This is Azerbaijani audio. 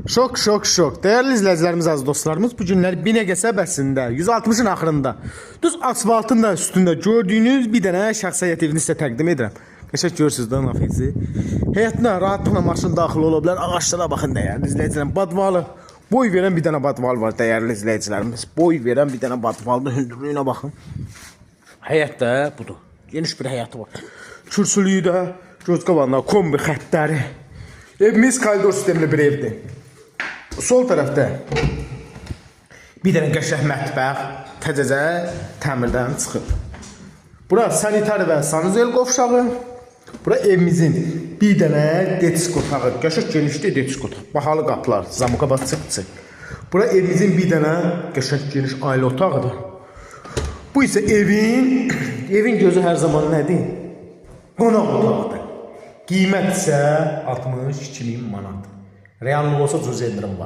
Şok, şok, şok. Değerli izləyicilərimiz, az dostlarımız, bu günlər Binəqə qəsəbəsində 160-ın axırında düz asfaltın da üstündə gördüyünüz bir dənə şəxsiyyət evini sizə təqdim edirəm. Qəşəng görürsünüz də nafizi. Həyatına rahatlıqla maşın daxil ola bilər. Ağaçlara baxın dəyərli izləyicilərim. Badvalı boy verən bir dənə badval var dəyərli izləyicilərimiz. Boy verən bir dənə badvalın hündürlüyünə baxın. Həyat da budur. Geniş bir həyatı var. Kürsülüyü də göz qabağında kombi xəttləri. Evimiz koridor sistemli bir evdir. Sol tərəfdə bir dənə qəşəng mətbəx təzəcə təmirdən çıxıb. Bura sanitar və sanuzel qovşağı. Bura evimizin bir dənə detisk otağı. Qəşəng genişli detisk otağı. Bahalı qapılar, zamuka bax çıx. Bura evimizin bir dənə qəşəng geniş ailə otağıdır. Bu isə evin gözü hər zaman nədir? Qonaq otağıdır. Qiymət isə 62.000 manat. Reallik olsa cüz endirim var.